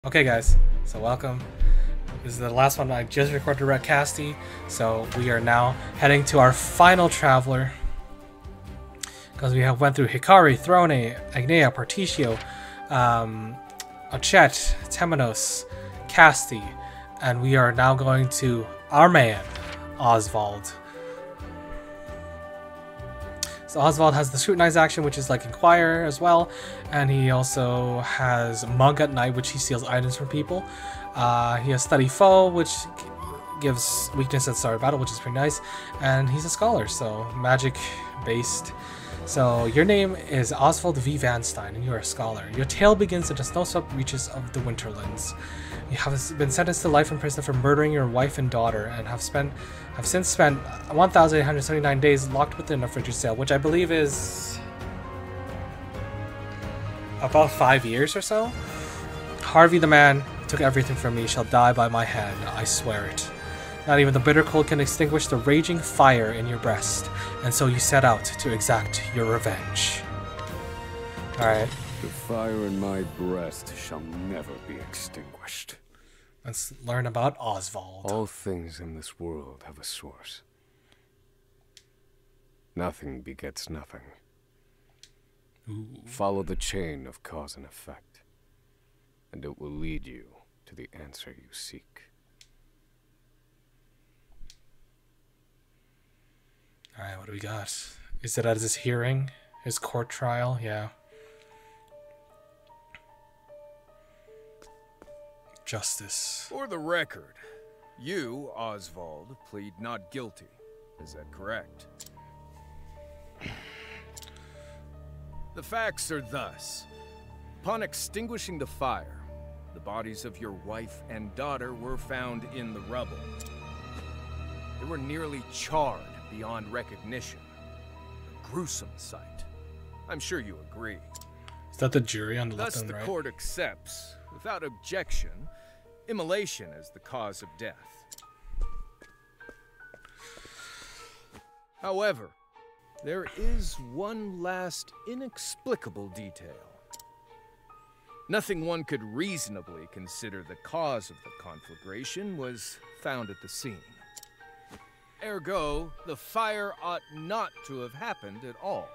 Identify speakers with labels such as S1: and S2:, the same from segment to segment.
S1: Okay guys, so welcome. This is the last one I just recorded Red Casty, so we are now heading to our final traveler. Because we have went through Hikari, Throne, Agnea, Particio, Achet, Temenos, Casti, and we are now going to our man, Osvald. So Osvald has the Scrutinize action, which is like Inquire as well, and he also has Monk at Night, which he steals items from people. He has Study Foe, which gives weakness at the start of battle, which is pretty nice, and he's a Scholar, so magic based. So your name is Osvald V. Vanstein, and you are a Scholar. Your tale begins in the snow-swept reaches of the Winterlands. You have been sentenced to life in prison for murdering your wife and daughter, and have since spent 1,879 days locked within a frigid cell, which I believe is about 5 years or so. Harvey the man who took everything from me shall die by my hand, I swear it. Not even the bitter cold can extinguish the raging fire in your breast, and so you set out to exact your revenge. Alright.
S2: The fire in my breast shall never be extinguished.
S1: Let's learn about Osvald.
S2: All things in this world have a source. Nothing begets nothing.
S1: Ooh.
S2: Follow the chain of cause and effect, and it will lead you to the answer you seek.
S1: Alright, what do we got? Is it at his hearing? His court trial? Yeah. Justice.
S3: For the record, you, Osvald, plead not guilty. Is that correct? The facts are thus. Upon extinguishing the fire, the bodies of your wife and daughter were found in the rubble. They were nearly charred beyond recognition. A gruesome sight. I'm sure you agree.
S1: Is that the jury on the left
S3: Thus,
S1: and
S3: the
S1: right?
S3: court accepts, without objection, immolation as the cause of death. However, there is one last inexplicable detail. Nothing one could reasonably consider the cause of the conflagration was found at the scene. Ergo, the fire ought not to have happened at all.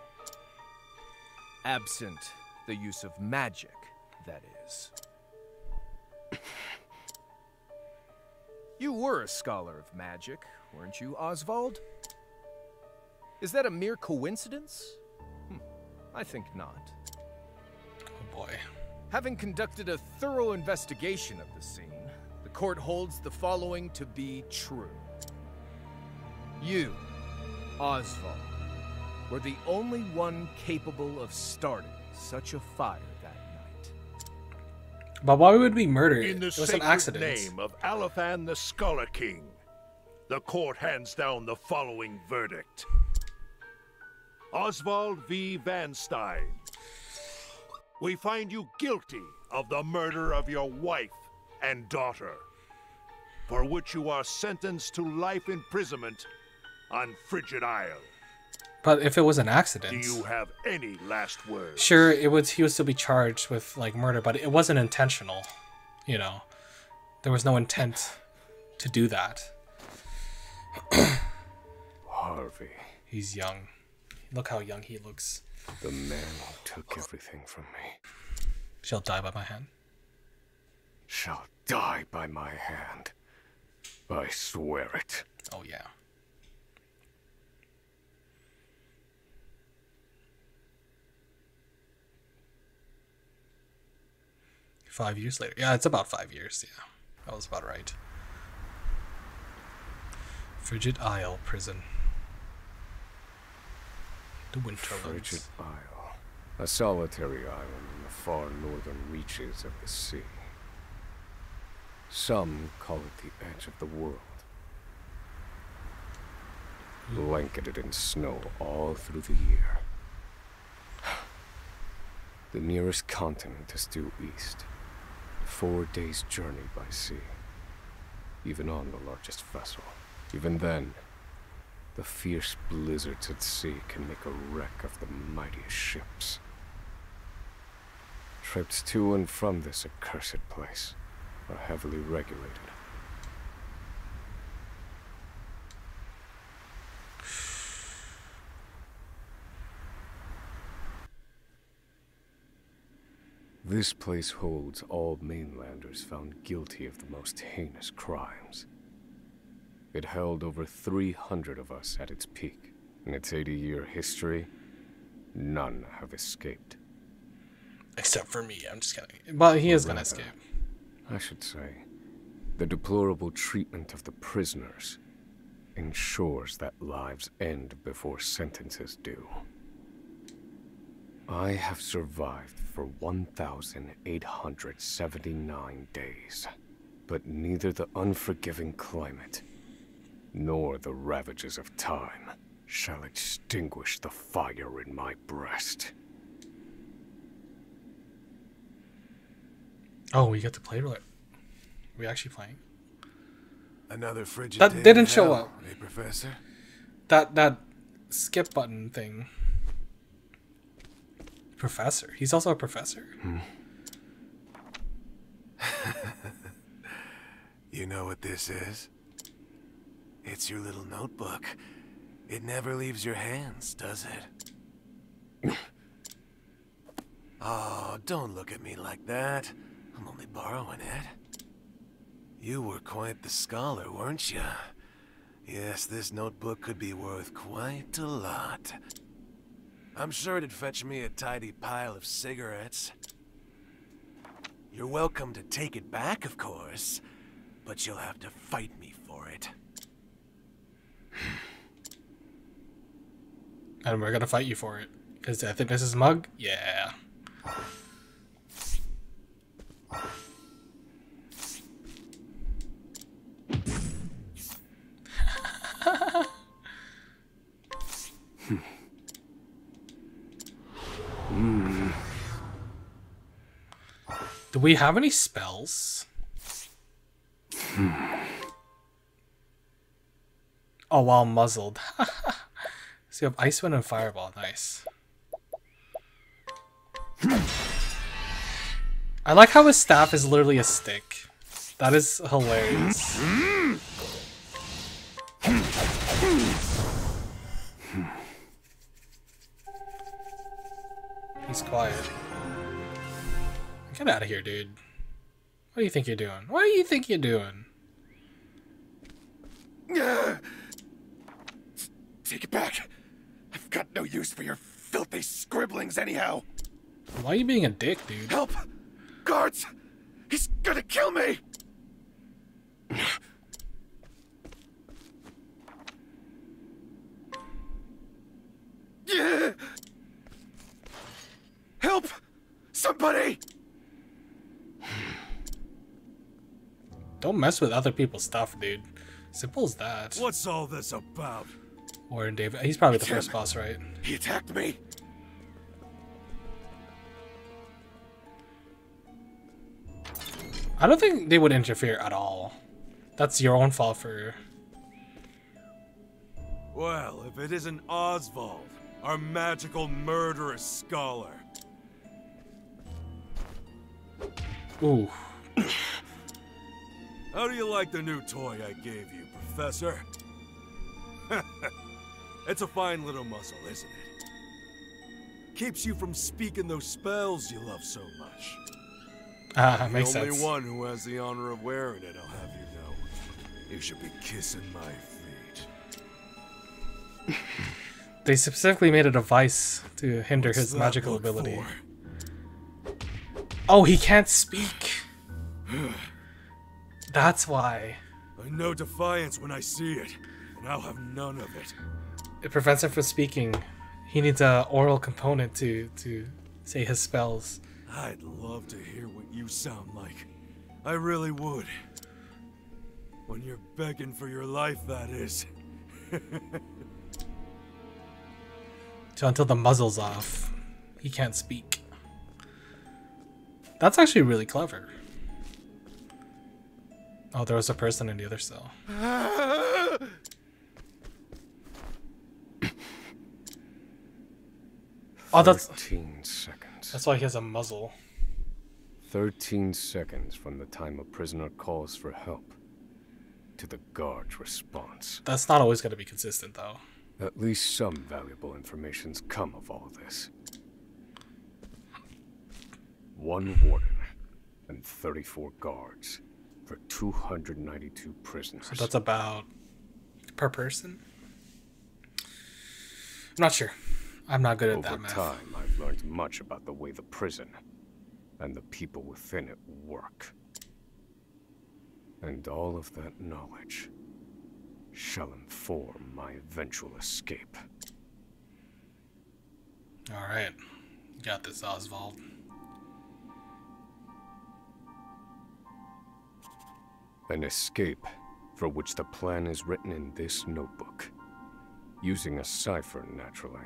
S3: Absent the use of magic, that is. You were a scholar of magic, weren't you, Osvald? Is that a mere coincidence? I think not.
S1: Oh boy.
S3: Having conducted a thorough investigation of the scene, the court holds the following to be true. You, Osvald, were the only one capable of starting such a fire that night.
S1: But why would we murder it?
S4: In the
S1: It was an
S4: sacred
S1: accident.
S4: name of Alathan the Scholar King, the court hands down the following verdict. Osvald V. Vanstein, we find you guilty of the murder of your wife and daughter, for which you are sentenced to life imprisonment on Frigid Isle.
S1: But if it was an accident,
S4: Do you have any last words?
S1: sure, he would still be charged with like murder, but it wasn't intentional. You know, there was no intent to do that.
S2: Harvey,
S1: He's young. Look how young he looks.
S2: the man who took everything from me,
S1: Shall die by my hand.
S2: shall die by my hand. I swear it.
S1: Oh yeah. Five years later. Yeah, it's about 5 years. Yeah, that was about right. Frigid Isle prison. The Winterlands.
S2: Frigid Isle, a solitary island in the far northern reaches of the sea. Some call it the edge of the world. Blanketed in snow all through the year. The nearest continent is due east. 4 days' journey by sea. Even on the largest vessel. Even then, the fierce blizzards at sea can make a wreck of the mightiest ships. Trips to and from this accursed place are heavily regulated. This place holds all mainlanders found guilty of the most heinous crimes. It held over 300 of us at its peak. In its 80-year history, none have escaped.
S1: Except for me, I'm just kidding. But he is gonna escape.
S2: I should say, the deplorable treatment of the prisoners ensures that lives end before sentences do. I have survived for 1,879 days, but neither the unforgiving climate nor the ravages of time shall extinguish the fire in my breast.
S1: Oh, we get to play it. We actually playing?
S5: Another frigid
S1: That
S5: day
S1: didn't
S5: in
S1: show
S5: hell,
S1: up.
S5: eh, Professor?
S1: That skip button thing. Professor. He's also a professor.
S5: You know what this is? It's your little notebook. It never leaves your hands, does it? Oh, don't look at me like that. I'm only borrowing it. You were quite the scholar, weren't you? Yes, this notebook could be worth quite a lot. I'm sure it'd fetch me a tidy pile of cigarettes. You're welcome to take it back, of course, but you'll have to fight me for it.
S1: And we're gonna fight you for it. Because I think this is Mug? Yeah. Do we have any spells? Oh, while muzzled. So you have Ice Wind and Fireball. Nice. I like how his staff is literally a stick. That is hilarious. He's quiet. Get out of here, dude. What do you think you're doing? What do you think you're doing?
S5: Take it back. I've got no use for your filthy scribblings anyhow.
S1: Why are you being a dick, dude?
S5: Help! Guards! He's gonna kill me! Help! Somebody!
S1: Don't mess with other people's stuff, dude. Simple as that.
S3: What's all this about?
S1: Warren David. He's probably the first boss, right?
S5: He attacked me!
S1: I don't think they would interfere at all. That's your own fault for...
S3: Well, if it isn't Osvald, our magical murderous scholar.
S1: Ooh.
S3: How do you like the new toy I gave you, Professor? It's a fine little muzzle, isn't it? Keeps you from speaking those spells you love so much.
S1: Makes
S3: The
S1: sense.
S3: only one who has the honor of wearing it, I'll have you know. You should be kissing my feet.
S1: They specifically made a device to hinder
S3: What's
S1: his
S3: that
S1: magical
S3: look
S1: ability.
S3: for?
S1: Oh, he can't speak. That's why.
S3: I know defiance when I see it, and I'll have none of it.
S1: It prevents him from speaking. He needs a oral component to say his spells.
S3: I'd love to hear what you sound like. I really would. When you're begging for your life, that is.
S1: So until the muzzle's off, he can't speak. That's actually really clever. Oh, there was a person in the other cell. Oh, that's
S2: 13 seconds.
S1: why he has a muzzle.
S2: 13 seconds from the time a prisoner calls for help to the guard's response.
S1: That's not always going to be consistent, though.
S2: At least some valuable information's come of all this. 1 warden and 34 guards for 292 prisoners.
S1: So that's about per person? I'm not sure. I'm not good at that math.
S2: Over time, I've learned much about the way the prison and the people within it work. And all of that knowledge shall inform my eventual escape.
S1: Alright. You got this, Osvald.
S2: An escape for which the plan is written in this notebook, using a cipher, naturally.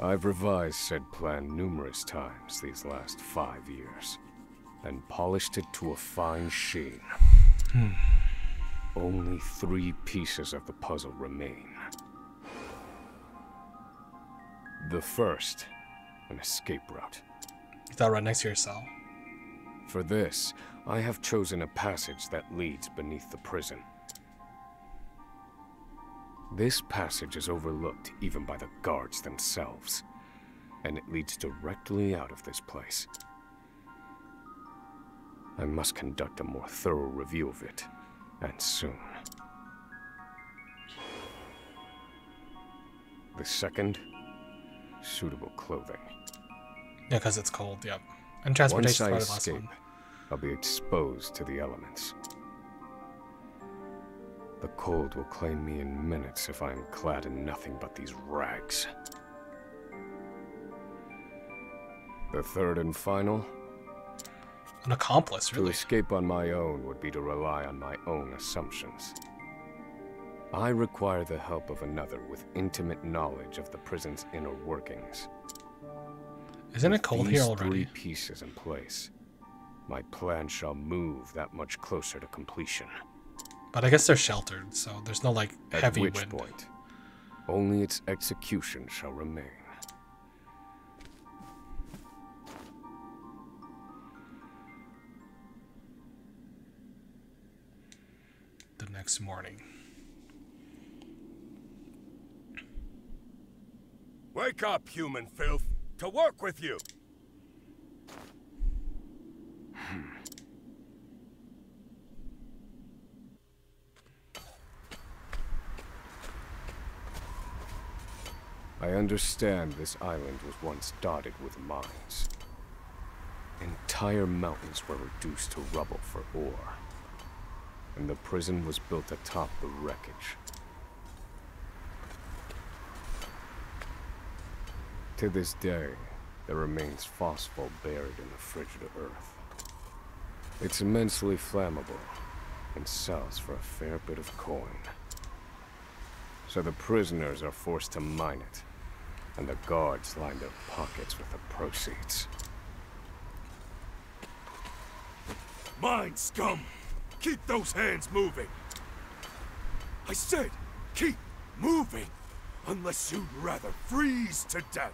S2: I've revised said plan numerous times these last 5 years, and polished it to a fine sheen. Only 3 pieces of the puzzle remain. The first, an escape route.
S1: Is that right next to your cell?
S2: For this, I have chosen a passage that leads beneath the prison. This passage is overlooked even by the guards themselves, and it leads directly out of this place. I must conduct a more thorough review of it, and soon. The second, suitable clothing.
S1: Yeah, because it's cold, yep. And transportation
S2: Once
S1: is
S2: I
S1: probably the last
S2: escape,
S1: one.
S2: I'll be exposed to the elements. The cold will claim me in minutes if I am clad in nothing but these rags. The third and final?
S1: An accomplice,
S2: To
S1: really.
S2: escape on my own would be to rely on my own assumptions. I require the help of another with intimate knowledge of the prison's inner workings.
S1: Isn't it
S2: With
S1: cold
S2: these
S1: here already?
S2: 3 pieces in place, my plan shall move that much closer to completion.
S1: But I guess they're sheltered, so there's no, like,
S2: At
S1: heavy
S2: which
S1: wind.
S2: point, only its execution shall remain.
S1: The next morning.
S3: Wake up, human filth! To work with you!
S2: I understand this island was once dotted with mines. Entire mountains were reduced to rubble for ore, and the prison was built atop the wreckage. To this day, there remains phosphor buried in the frigid earth. It's immensely flammable and sells for a fair bit of coin. So the prisoners are forced to mine it, and the guards line their pockets with the proceeds.
S3: Mine, scum! Keep those hands moving! I said, keep moving! Unless you'd rather freeze to death!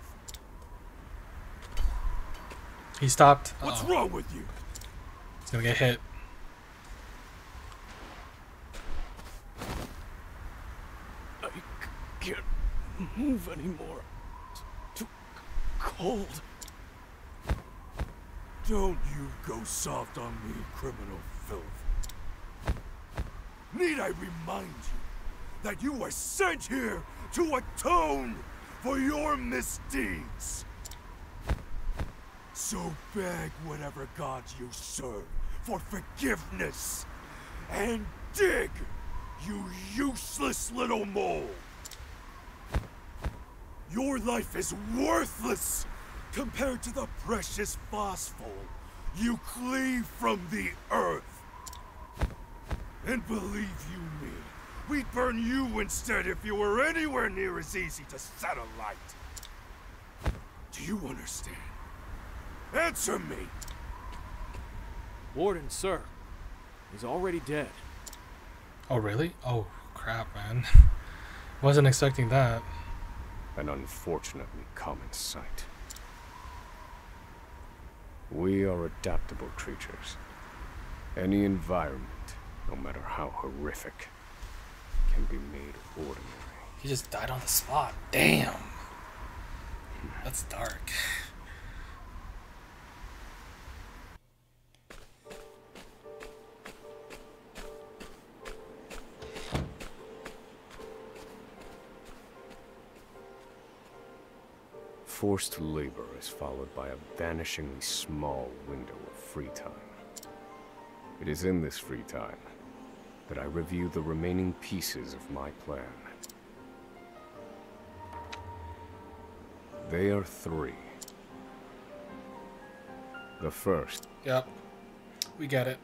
S1: He stopped.
S3: What's wrong with you?
S1: He's gonna get hit.
S5: I can't move anymore. It's too cold.
S3: Don't you go soft on me, criminal filth. Need I remind you that you were sent here to atone for your misdeeds? So beg whatever gods you serve for forgiveness, and dig, you useless little mole! Your life is worthless compared to the precious phosphor you cleave from the earth. And believe you me, we'd burn you instead if you were anywhere near as easy to set alight. Do you understand? Answer me!
S6: Warden, sir. He's already dead.
S1: Oh, really? Oh, crap, man. Wasn't expecting that.
S2: An unfortunately common sight. We are adaptable creatures. Any environment, no matter how horrific, can be made ordinary.
S1: He just died on the spot. Damn. That's dark.
S2: Forced labor is followed by a vanishingly small window of free time. It is in this free time that I review the remaining pieces of my plan. They are 3. The first.
S1: Yep. We get it.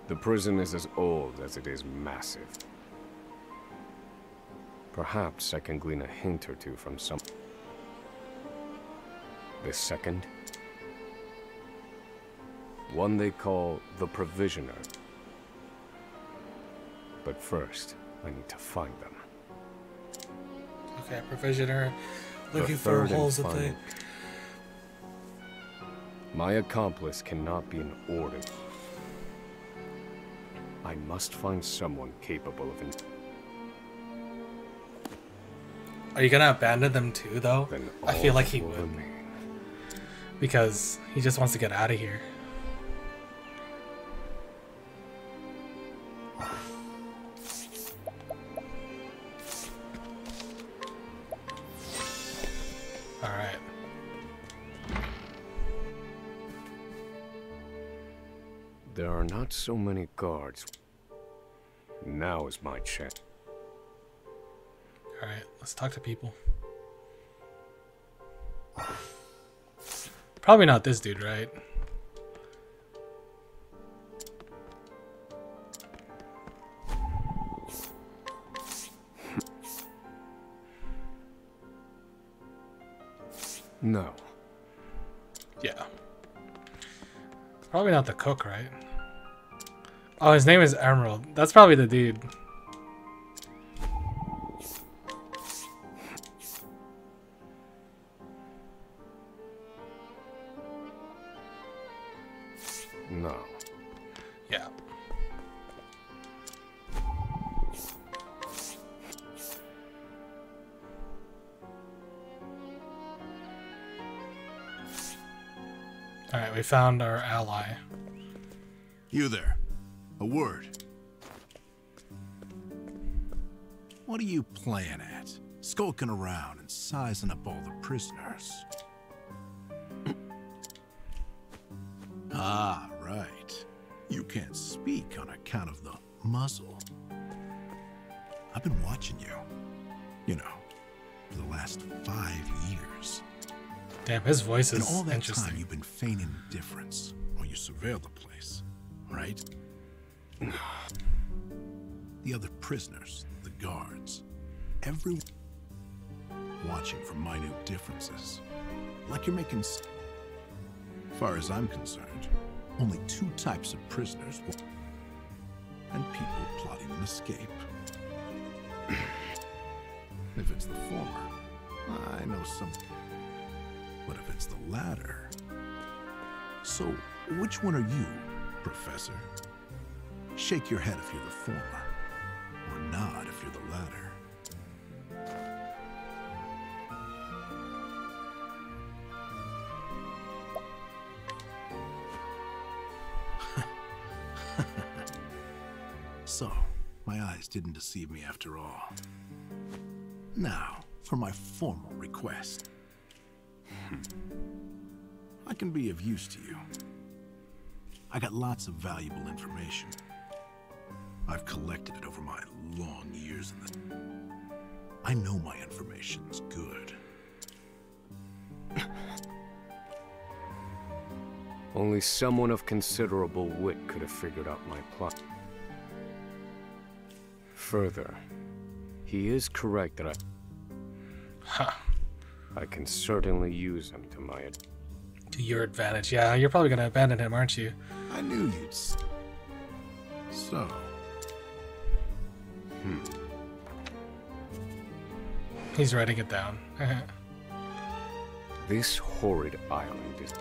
S2: The prison is as old as it is massive. Perhaps I can glean a hint or two from some. The second, one they call the Provisioner. But first, I need to find them.
S1: Okay, Provisioner. Looking
S2: The
S1: for
S2: third and
S1: holes of the...
S2: final. My accomplice cannot be an ordinary. I must find someone capable of
S1: Are you gonna abandon them too, though?
S2: Then
S1: I feel
S2: all
S1: like he
S2: will
S1: would.
S2: remain.
S1: Because he just wants to get out of here. Alright.
S2: There are not so many guards. Now is my chance.
S1: Alright, let's talk to people. Probably not this dude, right?
S2: No.
S1: Yeah. Probably not the cook, right? Oh, his name is Emerald. That's probably the dude.
S2: No.
S1: Yeah. Alright, we found our ally.
S7: You there. A word. What are you playing at? Skulking around and sizing up all the prisoners. Ah, right. You can't speak on account of the muzzle. I've been watching you. You know, for the last 5 years.
S1: Damn, his voice
S7: And
S1: is
S7: all that
S1: interesting.
S7: time you've been feigning indifference while you surveil the place, right? The other prisoners, the guards, everyone watching for minute differences. Like you're making... As far as I'm concerned, only 2 types of prisoners and people plotting an escape. If it's the former, I know some. But if it's the latter... So, which one are you, Professor? Shake your head if you're the former, or nod if you're the latter. So, my eyes didn't deceive me after all. Now, for my formal request. I can be of use to you. I got lots of valuable information. I've collected it over my long years in the... I know my information's good.
S2: Only someone of considerable wit could have figured out my plot. Further, he is correct that I can certainly use him to my advantage.
S1: To your advantage. Yeah, you're probably gonna abandon him, aren't you?
S7: I knew you'd... So...
S1: He's writing it down.
S2: This horrid island is...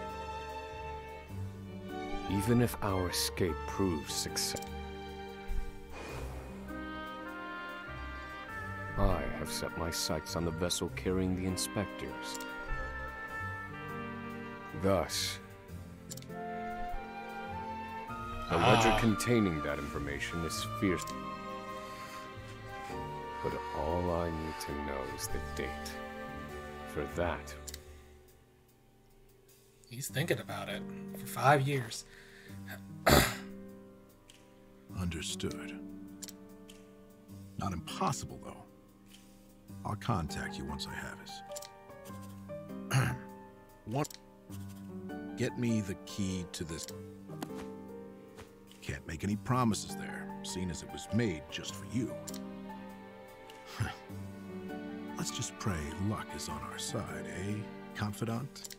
S2: Even if our escape proves success, I have set my sights on the vessel carrying the inspectors. Thus, the ledger containing that information is fierce. But all I need to know is the date. For that,
S1: He's thinking about it for 5 years.
S7: Understood. Not impossible, though. I'll contact you once I have it. Get me the key to this. Can't make any promises there, seeing as it was made just for you. Let's just pray luck is on our side, eh, confidant?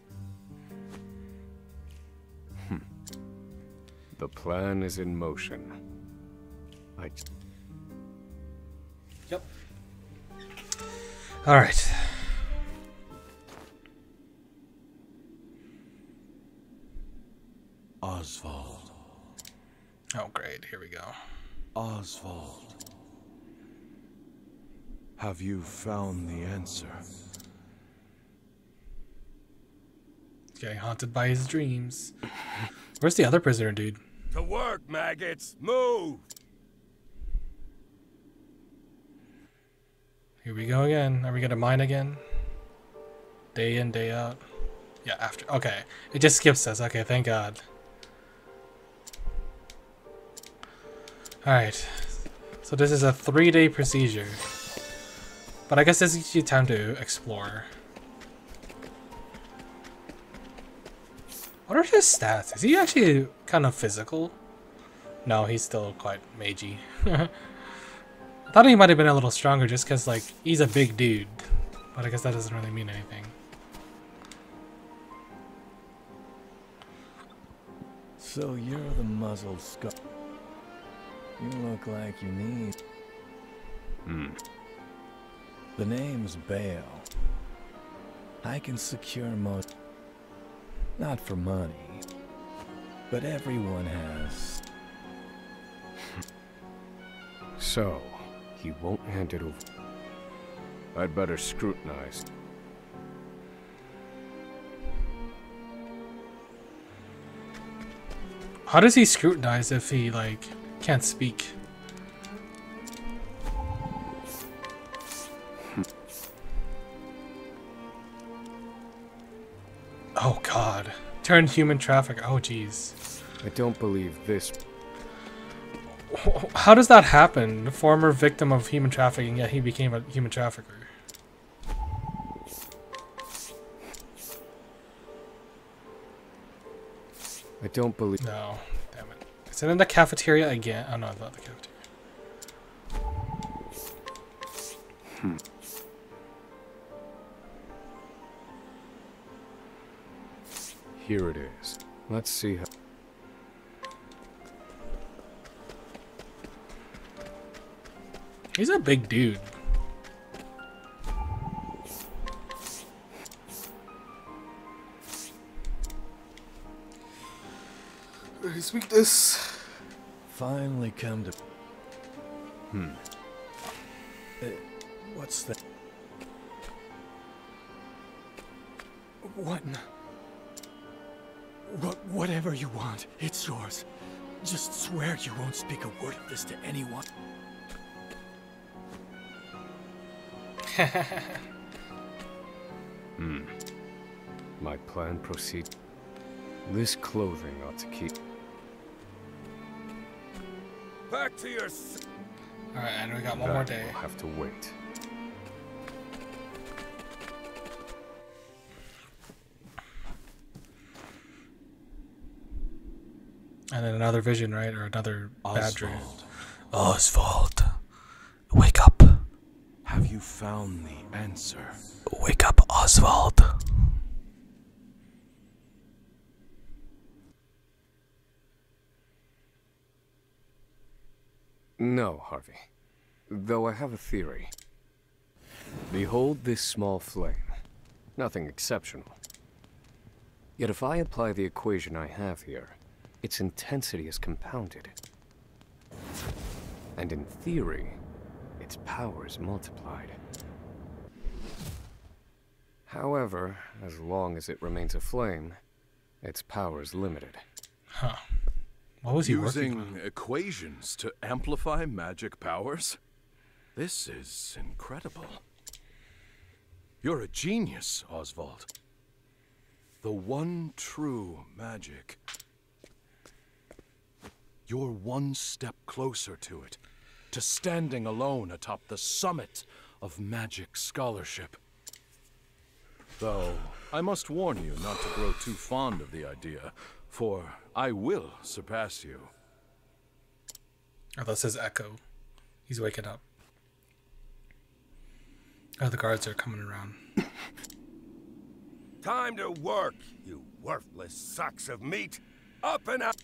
S2: the plan is in motion.
S1: Yep. All right.
S8: Osvald.
S1: Oh, great. Here we go.
S8: Osvald. Have you found the answer?
S1: He's getting haunted by his dreams. Where's the other prisoner, dude?
S3: To work, maggots! Move!
S1: Here we go again. Are we gonna mine again? Day in, day out. Yeah, after. Okay. It just skips us. Okay, thank God. Alright. So this is a 3-day procedure. But I guess this gives you time to explore. What are his stats? Is he actually kind of physical? No, he's still quite magey. I thought he might have been a little stronger just because, like, he's a big dude. But I guess that doesn't really mean anything.
S9: So you're the muzzled skull. You look like you need... The name's Bale. I can secure most... Not for money. But everyone has...
S2: So, he won't hand it over. I'd better scrutinize.
S1: How does he scrutinize if he, like, can't speak? Oh God. Turn human traffic. Oh jeez.
S2: I don't believe this.
S1: How does that happen? The former victim of human trafficking, yet he became a human trafficker.
S2: I don't believe.
S1: No, damn it. Is it in the cafeteria again? Oh no, not the cafeteria.
S2: Here it is. Let's see how.
S1: He's a big dude. His weakness.
S9: Finally come to... what's that? Whatever you want, it's yours. Just swear you won't speak a word of this to anyone.
S2: My plan proceeds. This clothing ought to keep.
S3: Back to your...
S1: Alright, and we got one more day.
S2: We'll have to wait.
S1: And then another vision, right? Or another bad dream.
S8: Osvald.
S1: Wake up.
S8: Have you found the answer?
S1: Wake up, Osvald.
S2: No, Harvey. Though I have a theory. Behold this small flame. Nothing exceptional. Yet if I apply the equation I have here, its intensity is compounded. And in theory, its power is multiplied. However, as long as it remains a flame, its power is limited.
S1: Huh. What was he working on?
S8: Using equations to amplify magic powers? This is incredible. You're a genius, Osvald. The one true magic. You're one step closer to it, to standing alone atop the summit of magic scholarship. Though, I must warn you not to grow too fond of the idea, for I will surpass you.
S1: Oh, that's his echo. He's waking up. Oh, the guards are coming around.
S10: Time to work, you worthless sacks of meat. Up and out.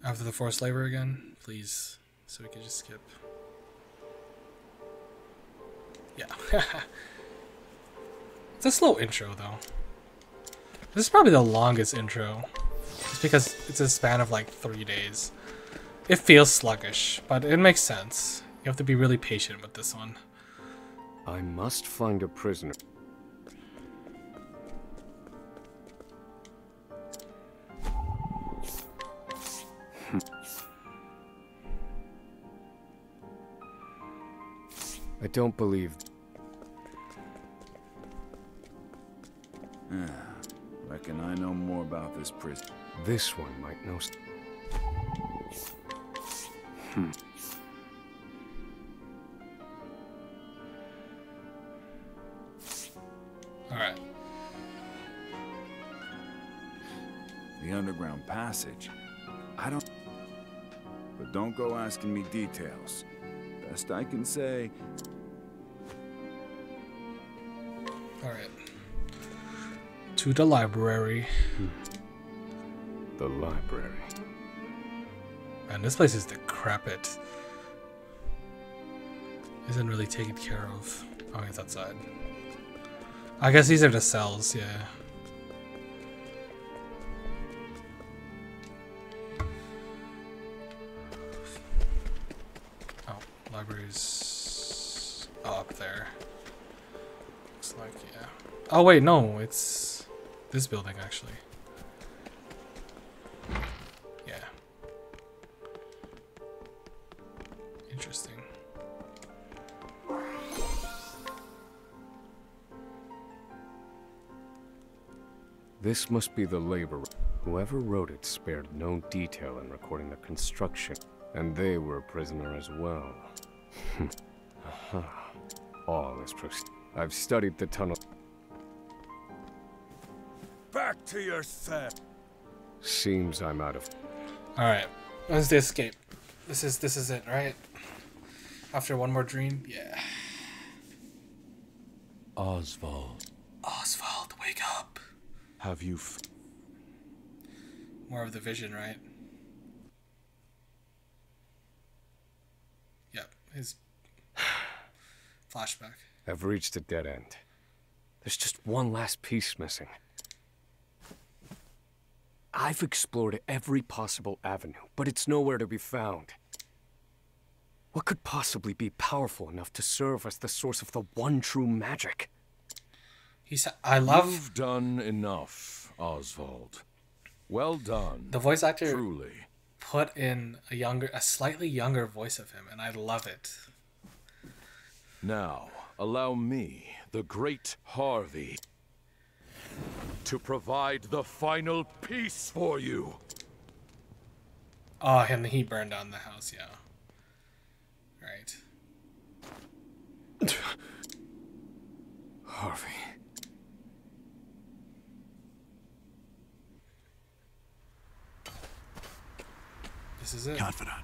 S1: After the forced labor again, please, so we can just skip. Yeah. It's a slow intro, though. This is probably the longest intro. Just because it's a span of like 3 days. It feels sluggish, but it makes sense. You have to be really patient with this one.
S2: I must find a prisoner. I don't believe...
S8: Reckon I know more about this prison.
S2: This one might know...
S1: Alright.
S11: The underground passage. I don't... But don't go asking me details. Best I can say...
S1: Alright. To the library.
S2: The library.
S1: Man, this place is decrepit. Isn't really taken care of. Oh, it's outside. I guess these are the cells, yeah. Oh, library's up there. Looks like, yeah. Oh wait, no, it's this building actually. Yeah. Interesting.
S2: This must be the labor. Whoever wrote it spared no detail in recording the construction. And they were a prisoner as well. Aha. All is I've studied the tunnel.
S10: Back to your set.
S2: Seems I'm out of...
S1: Alright, when's the escape? This is it, right? After one more dream? Yeah.
S8: Osvald.
S1: Osvald, wake up.
S8: Have you
S1: More of the vision, right? Yep, his flashback.
S2: I've reached a dead end. There's just one last piece missing. I've explored every possible avenue, but it's nowhere to be found. What could possibly be powerful enough to serve as the source of the one true magic?
S1: He said, I love...
S8: You've done enough, Osvald. Well done.
S1: The voice actor
S8: truly
S1: put in a slightly younger voice of him, and I love it.
S8: Now, allow me, the great Harvey, to provide the final piece for you.
S1: Oh, and he burned down the house, yeah. Right.
S2: Harvey.
S1: This is it.
S7: Confidant.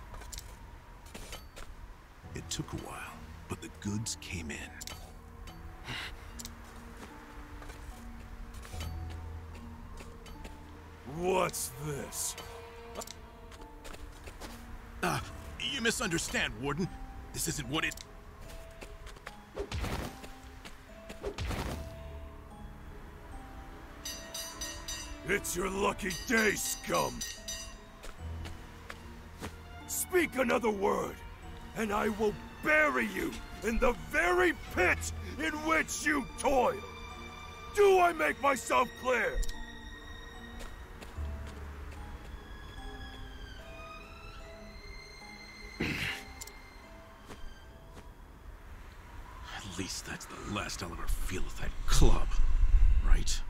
S7: It took a while, but the goods came in.
S10: What's this?
S7: You misunderstand, Warden. This isn't what it...
S10: It's your lucky day, scum! Speak another word, and I will bury you in the very pit in which you toil! Do I make myself clear?
S7: At least that's the last I'll ever feel of that club, right?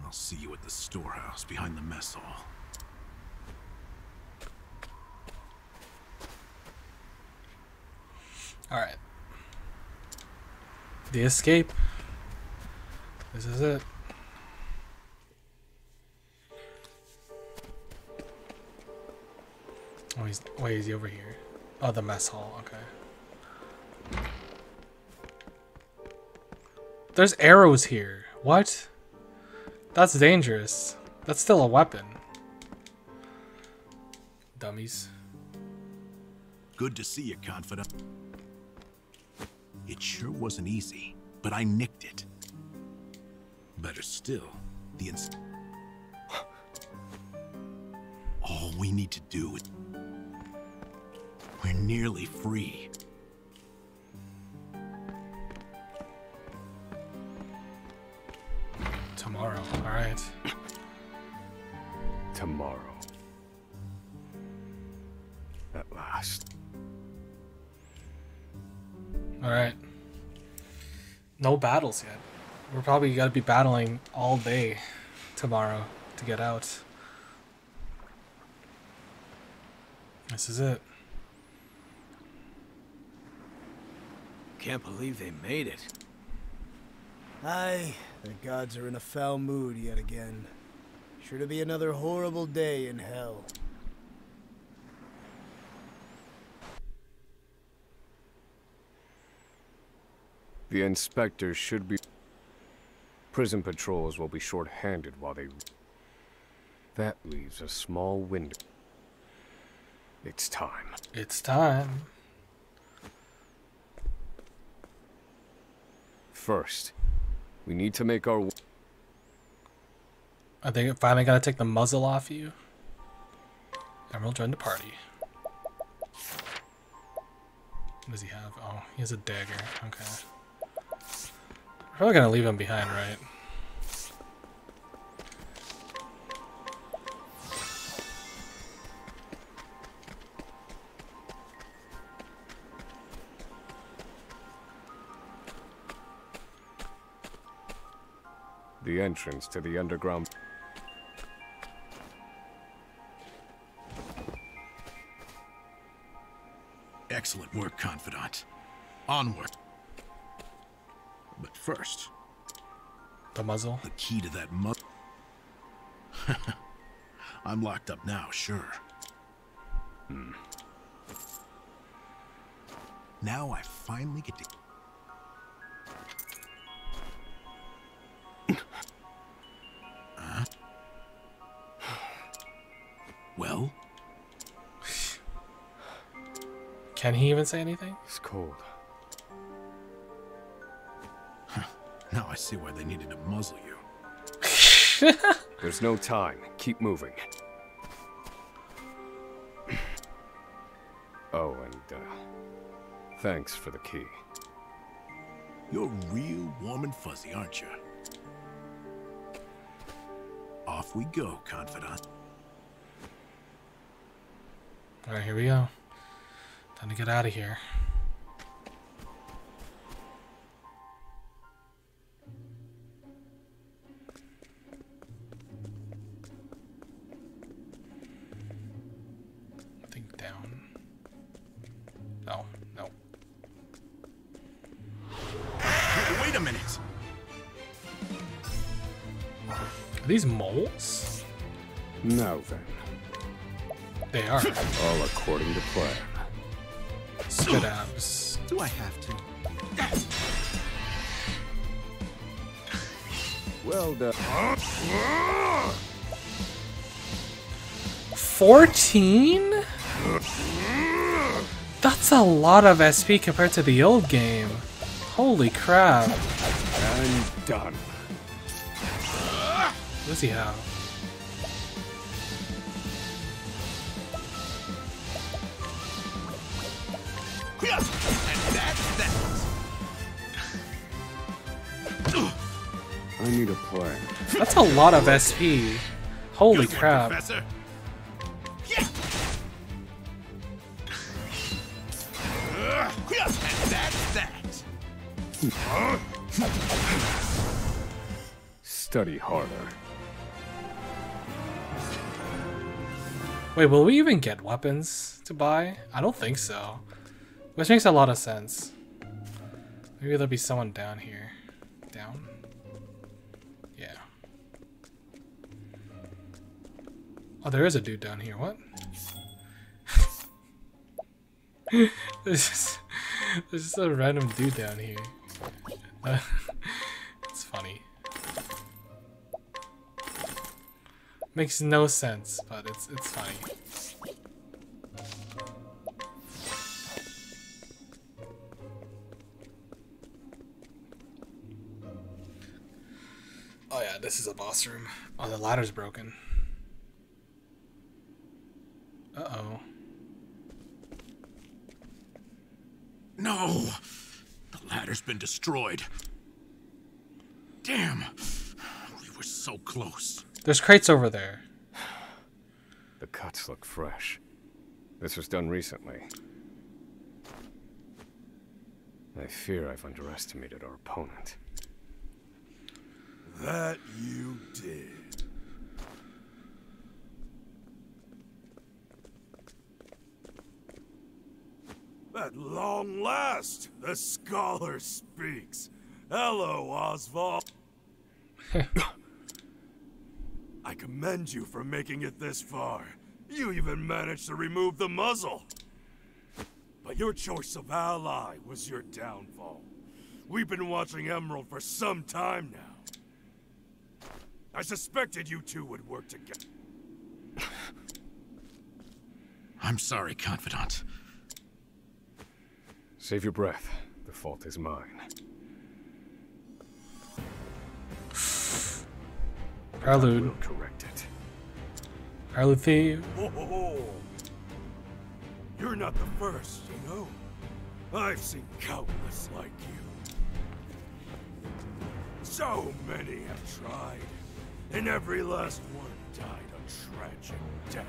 S7: I'll see you at the storehouse behind the mess hall.
S1: Alright. The escape. This is it. Oh, wait, is he over here? Oh, the mess hall, okay. There's arrows here. What? That's dangerous. That's still a weapon. Dummies.
S7: Good to see you, Confidant. It sure wasn't easy, but I nicked it. Better still, all we need to do is... We're nearly free.
S1: Tomorrow, alright.
S2: Tomorrow. At last.
S1: Alright. No battles yet. We're probably gotta be battling all day tomorrow to get out. This is it.
S5: Can't believe they made it.
S12: Aye, the gods are in a foul mood yet again. Sure to be another horrible day in hell.
S2: The inspectors should be... Prison patrols will be short-handed while they... That leaves a small window. It's time.
S1: It's time.
S2: First, we need to make our...
S1: I think it finally gotta take the muzzle off you. Emerald joined the party. What does he have? Oh, he has a dagger. Okay. We're probably gonna leave him behind, right?
S2: The entrance to the underground...
S7: Excellent work, Confidant. Onward. But first...
S1: The muzzle?
S7: The key to that muzzle... I'm locked up now, sure. Now I finally get to... Well?
S1: Can he even say anything?
S2: It's cold.
S7: Now I see why they needed to muzzle you.
S2: There's no time. Keep moving. Oh, and, thanks for the key.
S7: You're real warm and fuzzy, aren't you? Off we go, Confidant.
S1: Alright, here we go. Time to get out of here. I think down. No, no.
S7: Wait a minute!
S1: Are these moles?
S2: Now then.
S1: They are.
S2: All according to plan.
S1: Spit abs.
S7: Do I have to?
S2: Well done.
S1: 14? That's a lot of SP compared to the old game. Holy crap.
S2: And done.
S1: What does he have?
S10: And that's that.
S2: I need a plan.
S1: That's a lot of SP. Holy crap.
S10: Professor. And that's that.
S2: Study harder.
S1: Wait, will we even get weapons to buy? I don't think so. Which makes a lot of sense. Maybe there'll be someone down here. Down? Yeah. Oh, there is a dude down here. What? there's just a random dude down here. It's funny. Makes no sense, but it's funny. Oh yeah, this is a boss room. Oh, the ladder's broken. Uh-oh.
S10: No! The ladder's been destroyed. Damn! We were so close.
S1: There's crates over there.
S2: The cuts look fresh. This was done recently. I fear I've underestimated our opponent.
S10: That you did. At long last, the scholar speaks. Hello, Osvald. I commend you for making it this far. You even managed to remove the muzzle. But your choice of ally was your downfall. We've been watching Emerald for some time now. I suspected you two would work together. I'm sorry, Confidant.
S2: Save your breath. The fault is mine.
S1: Prelude.
S2: I will correct it.
S1: Prelude theme.
S10: Oh, you're not the first, you know. I've seen countless like you. So many have tried, and every last one died a tragic death.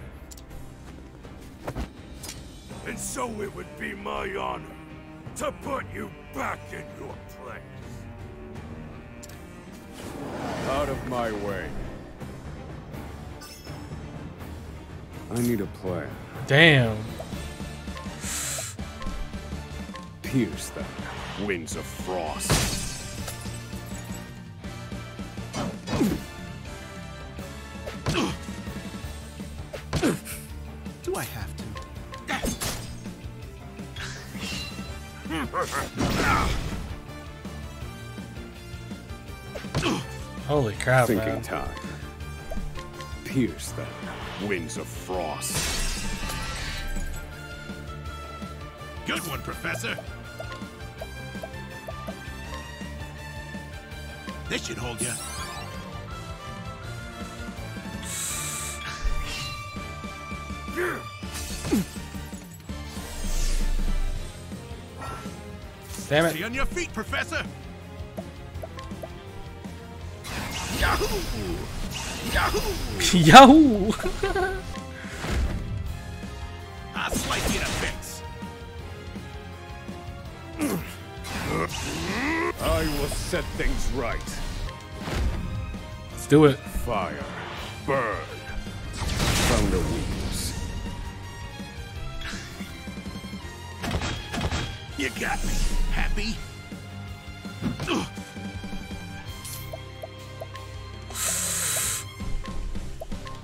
S10: And so it would be my honor to put you back in your place.
S2: Out of my way. I need a plan.
S1: Damn.
S2: Pierce them. Winds of frost.
S10: Do I have to?
S1: Holy crap,
S2: Thinking
S1: man.
S2: time. Pierce them. Winds of frost.
S10: Good one, Professor. This should hold you.
S1: Damn it.
S10: Stay on your feet, Professor. Yahoo! Yahoo!
S1: Yahoo!
S10: I'll slice you to bits.
S2: I will set things right.
S1: Let's do it.
S2: Fire. Burn. Thunder wings.
S10: You got me. Happy?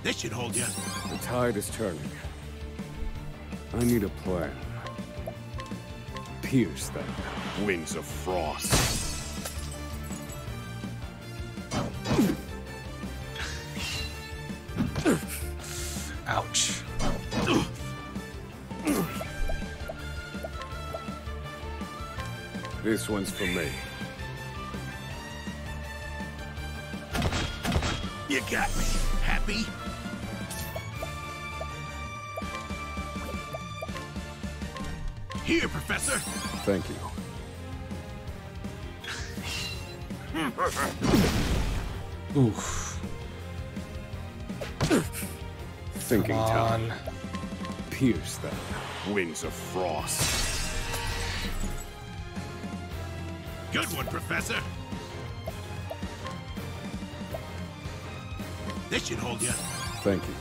S10: This should hold you.
S2: The tide is turning. I need a plan. Pierce them. Winds of frost.
S1: Ouch.
S2: This one's for me.
S10: You got me. Happy? Here, Professor.
S2: Thank you.
S1: Oof.
S2: Thinking
S1: Come
S2: time.
S1: on.
S2: Pierce them. Wings of frost.
S10: Good one, Professor. This should hold you.
S2: Thank you.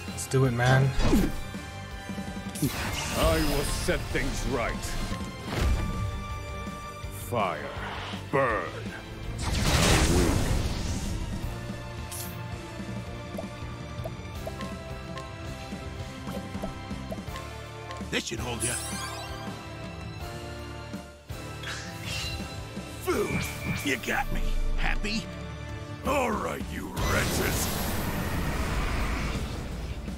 S1: Let's do it, man.
S2: I will set things right. Fire. Burn. Weak.
S10: This should hold you. Food. You got me. Happy? All right, you wretches.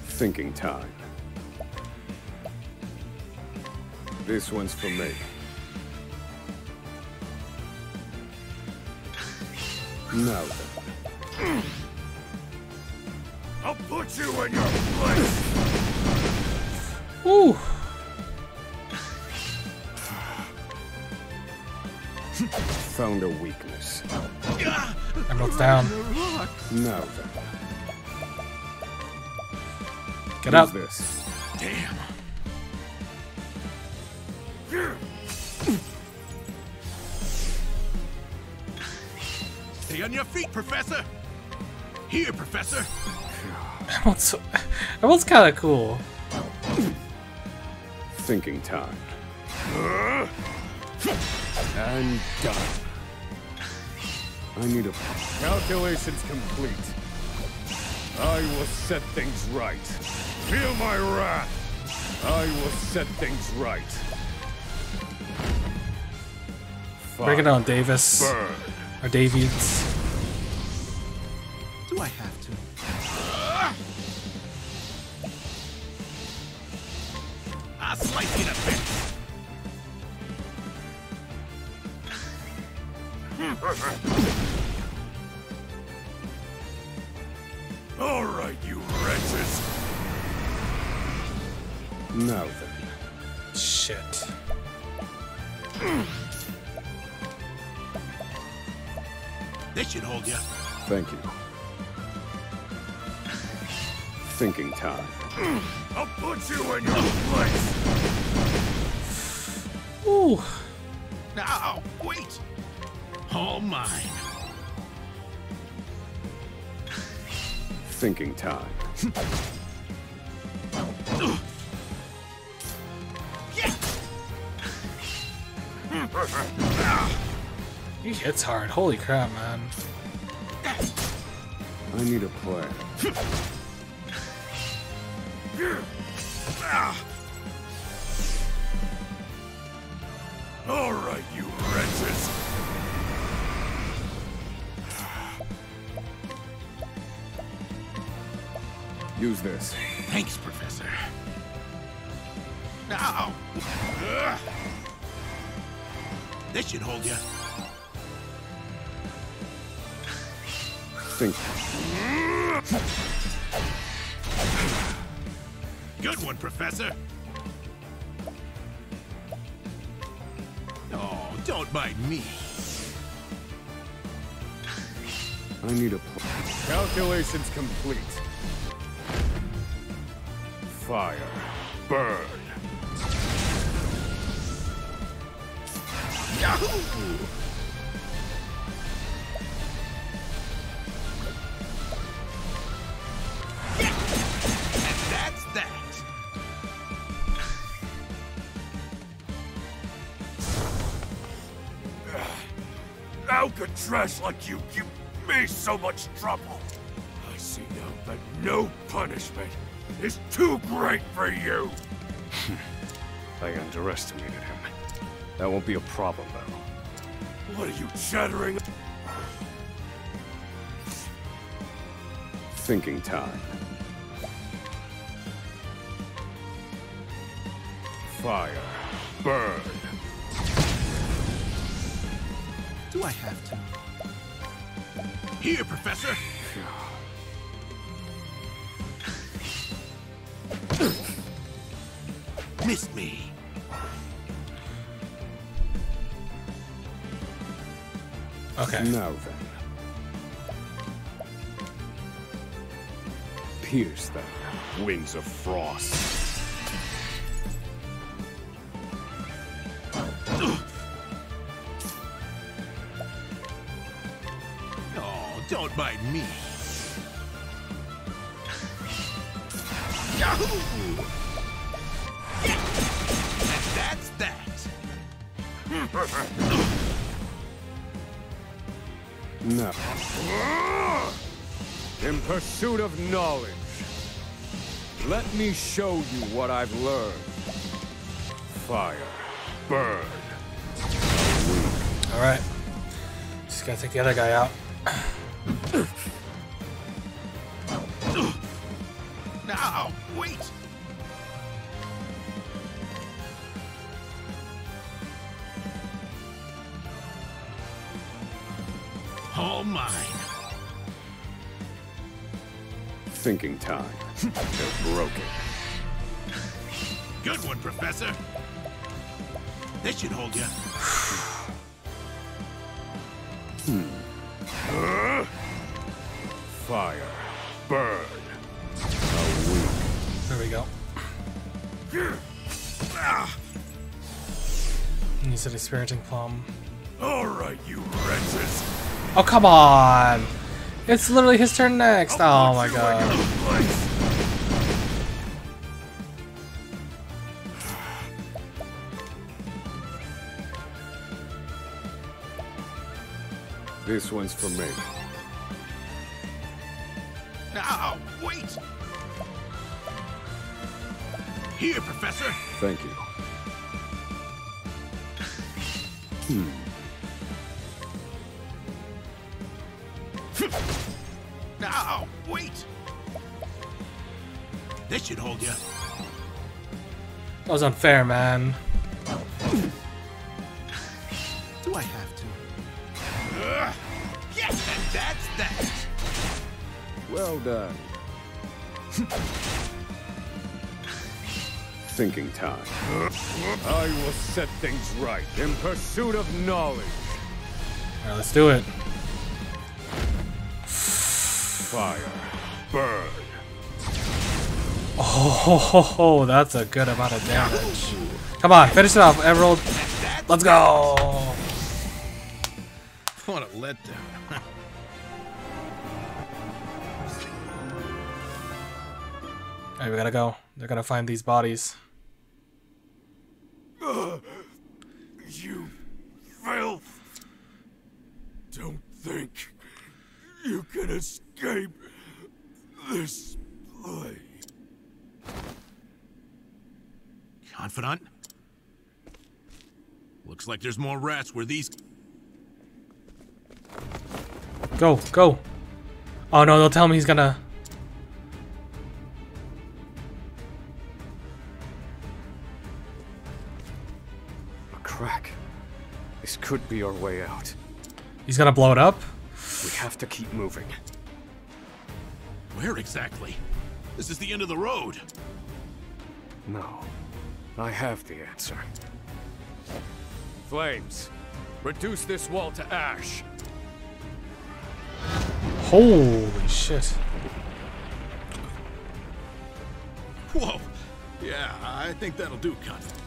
S2: Thinking time. This one's for me. Now then.
S10: I'll put you in your place.
S1: Ooh.
S2: Found a weakness.
S1: Emerald's down.
S2: Now then.
S1: Get up.
S2: Who's this?
S10: Damn. Stay on your feet, Professor. Here, Professor.
S1: Emerald's kind of cool.
S2: Thinking time. And done. I need a... Calculations complete. I will set things right. Feel my wrath. I will set things right.
S1: Break it down, Davis.
S2: Burn.
S1: Or Davids.
S10: Do I have to? I'll slice you to bits. All right, you wretches.
S2: Now then.
S1: Shit.
S10: This should hold you.
S2: Thank you. Thinking time.
S10: I'll put you in your place.
S1: Ooh.
S10: Now, wait. All mine.
S2: Thinking time.
S1: He hits hard. Holy crap, man.
S2: I need a plan.
S10: All right, you wretches.
S2: Use this.
S10: Thanks, Professor. Now. This should hold you.
S2: Think.
S10: Good one, Professor. Oh, don't mind me.
S2: I need a plan. Calculations complete. Fire. Burn.
S10: Yahoo! And that's that. How could trash like you give me so much trouble? I see now that no punishment is too great for you.
S2: I underestimated him. That won't be a problem, though.
S10: What are you chattering?
S2: Thinking time. Fire. Burn.
S10: Do I have to? Here, Professor. Missed me.
S1: Okay.
S2: Now then. Pierce them, winds of frost.
S10: Oh, don't mind me. Yahoo! And that's that.
S2: No. In pursuit of knowledge, let me show you what I've learned. Fire, burn.
S1: Alright. Just gotta take the other guy out.
S10: Now, wait. All mine.
S2: Thinking time. They're broken.
S10: Good one, Professor. This should hold you.
S2: Fire, burn.
S1: There we go. He's an experiencing plum.
S10: All right, you wretches.
S1: Oh, come on! It's literally his turn next. Oh my god.
S2: This one's for me.
S10: Now, wait. Here, Professor.
S2: Thank you.
S10: Now, wait. This should hold you.
S1: That was unfair, man.
S10: Do I have to? Yes, and that's that.
S2: Well done. Thinking time. I will set things right in pursuit of knowledge.
S1: Alright, let's do it.
S2: Fire, burn.
S1: Oh, that's a good amount of damage. Come on, finish it off, Emerald. Let's go.
S10: What a letdown.
S1: Alright, we gotta go. They're gonna find these bodies.
S10: You filth. Don't think you can escape this blade. Confidant? Looks like there's more rats where these...
S1: Go, go. Oh no, they'll tell me he's gonna...
S2: A crack. This could be our way out.
S1: He's gonna blow it up?
S2: We have to keep moving.
S10: Where exactly? This is the end of the road.
S2: No. I have the answer. Flames, reduce this wall to ash.
S1: Holy shit.
S10: Whoa. Yeah, I think that'll do, Confidant.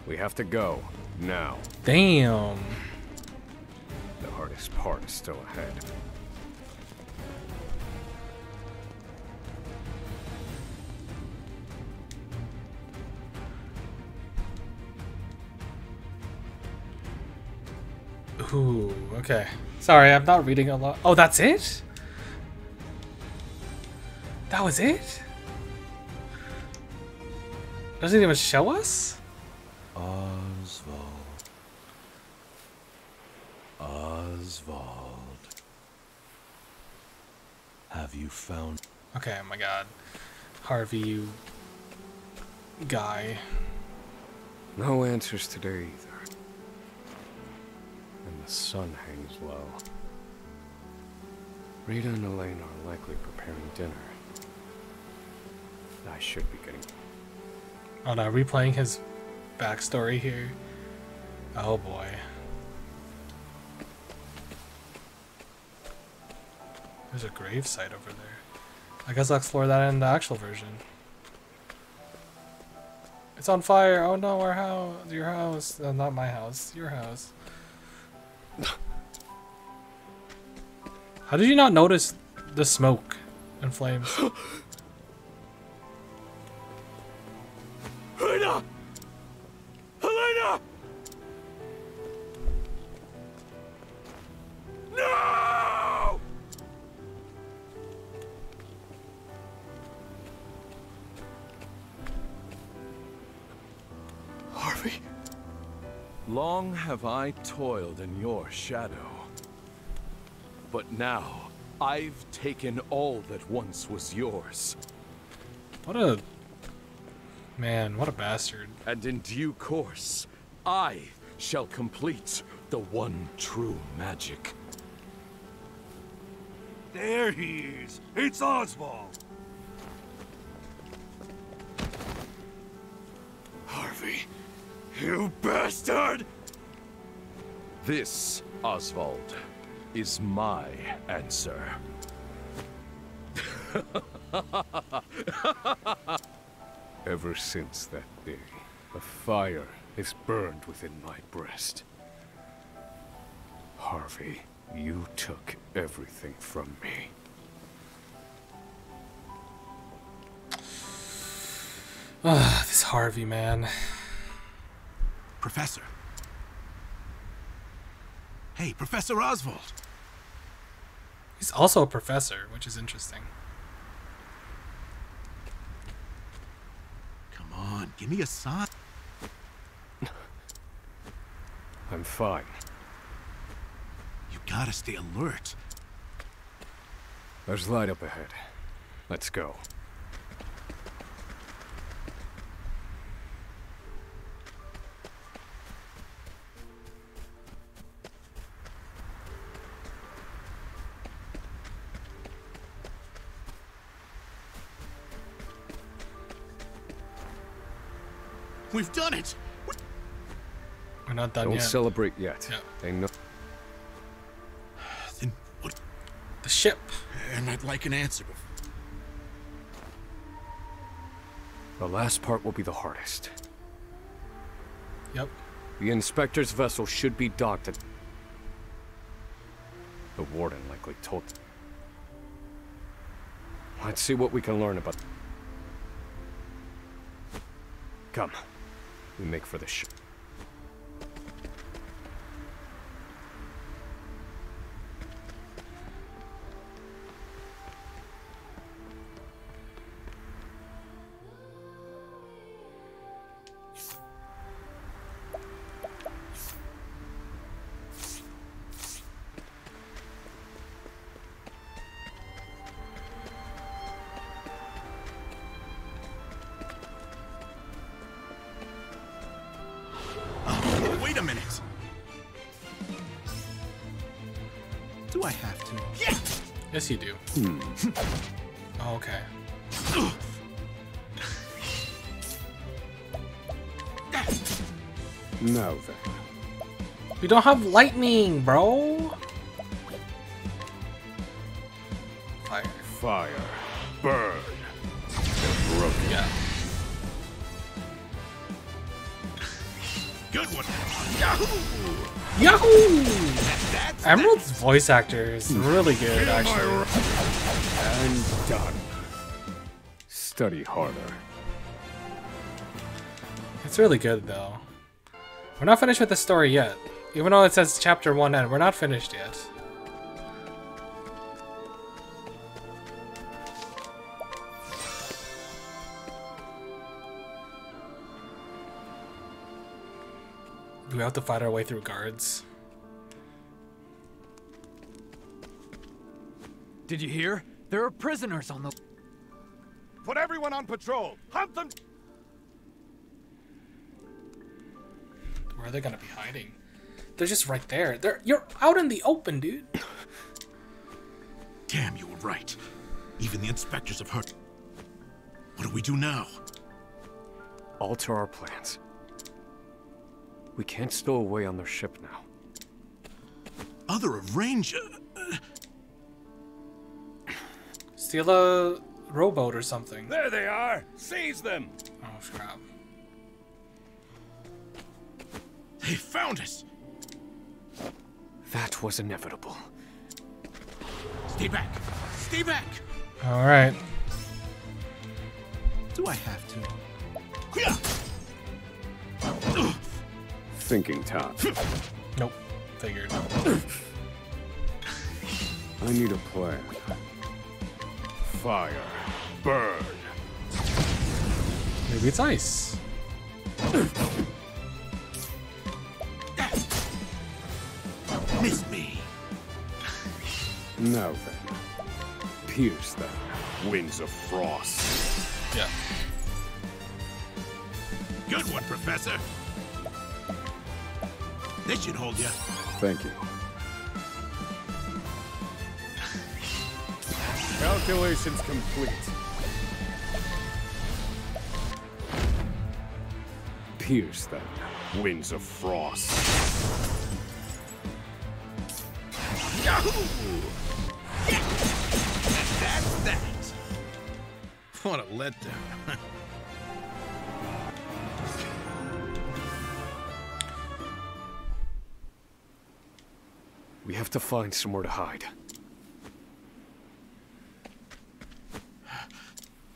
S2: We have to go, now.
S1: Damn.
S2: The hardest part is still ahead.
S1: Ooh, okay. Sorry, I'm not reading a lot. Oh, that's it? That was it? Doesn't even show us?
S8: Osvald. Osvald. Have you found...
S1: Okay, oh my god. Harvey, you... guy.
S2: No answers today either. the sun hangs low. Rita and Elaine are likely preparing dinner. I should be getting...
S1: Oh no, replaying his backstory here. Oh boy. There's a gravesite over there. I guess I'll explore that in the actual version. It's on fire! Oh no, our house! Your house! Not my house. Your house. How did you not notice the smoke and flames?
S10: Helena! Helena! No!
S8: Harvey. Long have I toiled in your shadow. But now, I've taken all that once was yours.
S1: What a... Man, what a bastard.
S8: And in due course, I shall complete the one true magic.
S10: There he is. It's Osvald.
S8: Harvey, you bastard! This, Osvald, is my answer.
S2: Ever since that day, a fire has burned within my breast. Harvey, you took everything from me.
S1: Ah, this Harvey, man.
S7: Professor. Hey, Professor Osvald.
S1: He's also a professor, which is interesting.
S7: Come on, give me a sign.
S2: I'm fine.
S7: You gotta stay alert.
S2: There's light up ahead. Let's go.
S7: We've done it!
S1: We're not done
S2: Don't
S1: yet.
S2: celebrate yet.
S1: Yeah.
S2: They know.
S7: Then what?
S1: The ship.
S7: And I'd like an answer.
S2: The last part will be the hardest.
S1: Yep.
S2: The inspector's vessel should be docked at... The warden likely told... Let's see what we can learn about... Come. We make for the ship.
S7: Wait a minute. Do I have to? Yeah!
S1: Yes, you do. Oh, okay.
S2: Now then.
S1: We don't have lightning, bro. Fire.
S2: Fire. Burn. They're broken.
S1: Yeah.
S7: Good one.
S1: Yahoo! Emerald's voice actor is really good, actually.
S2: And done. Study harder.
S1: It's really good, though. We're not finished with the story yet. Even though it says chapter 1 end, we're not finished yet. Do we have to fight our way through guards?
S13: Did you hear? There are prisoners on the...
S10: Put everyone on patrol. Hunt them.
S1: Where are they gonna be hiding? They're just right there. You're out in the open, dude.
S7: Damn, you were right. Even the inspectors have heard. What do we do now?
S2: Alter our plans. We can't stow away on their ship now.
S7: Other of range.
S1: Steal a rowboat or something.
S10: There they are! Seize them!
S1: Oh, crap.
S7: They found us!
S2: That was inevitable.
S7: Stay back! Stay back!
S1: Alright.
S7: Do I have to?
S2: Thinking top.
S1: Nope. Figured.
S2: I need a plan. Fire. Burn.
S1: Maybe it's ice.
S7: Miss me.
S2: Now then. Pierce them. Winds of frost.
S1: Yeah.
S7: Good one, Professor. This should hold you.
S2: Thank you.
S3: Calculations complete.
S2: Pierce them. Winds of frost.
S7: Yahoo! That's that. What a letdown.
S2: We have to find somewhere to hide.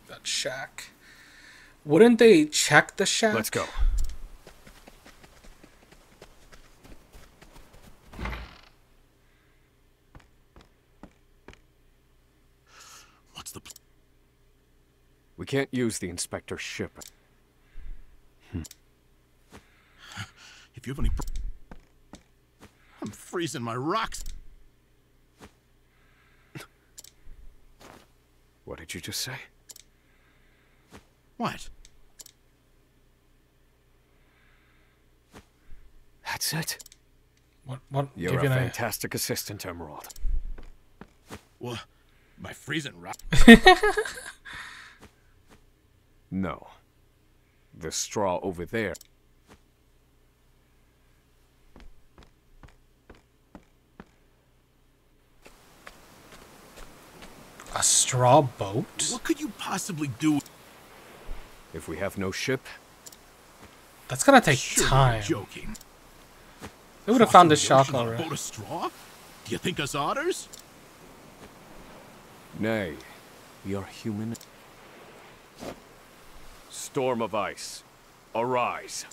S1: That shack. Wouldn't they check the shack?
S2: Let's go.
S7: What's the...
S2: We can't use the inspector's ship.
S7: If you have any... I'm freezing my rocks.
S2: What did you just say?
S7: What?
S2: That's it.
S1: What?
S2: You're a fantastic assistant, Emerald.
S7: What? My freezing rock?
S2: No. The straw over there.
S1: A straw boat?
S7: What could you possibly do?
S2: If we have no ship,
S1: that's gonna take
S7: Surely
S1: time.
S7: You're joking.
S1: They would have found the
S7: Crossing
S1: shock
S7: ocean on a
S1: already.
S7: boat of straw? Do you think us otters?
S2: nay, we are human. Storm of ice, arise.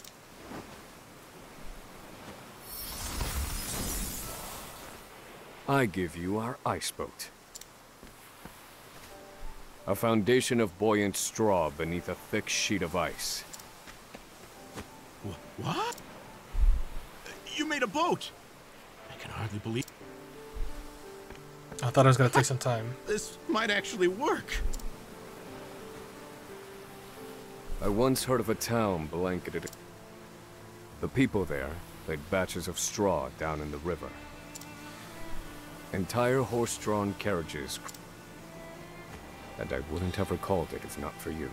S2: I give you our ice boat. A foundation of buoyant straw beneath a thick sheet of ice.
S7: What? You made a boat? I can hardly believe...
S1: I thought it was gonna take some time.
S7: This might actually work.
S2: I once heard of a town blanketed. The people there laid batches of straw down in the river. Entire horse-drawn carriages. And I wouldn't have recalled it if not for you.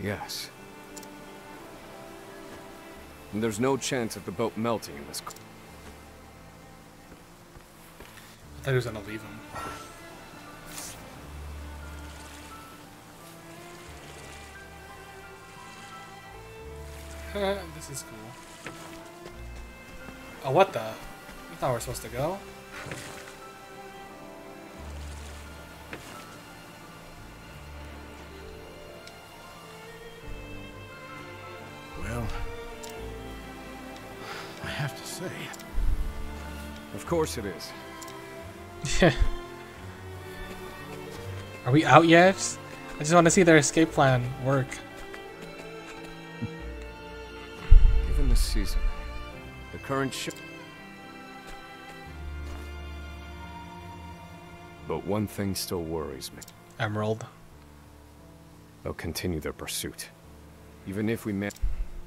S2: Yes. And there's no chance of the boat melting in this...
S1: I thought he was gonna leave him. This is cool. Oh, what the? I thought we were supposed to go.
S7: Well, I have to say...
S2: Of course it is.
S1: Yeah. Are we out yet? I just want to see their escape plan work.
S2: Given the season, the current ship... But one thing still worries me.
S1: Emerald.
S2: They'll continue their pursuit. Even if we met.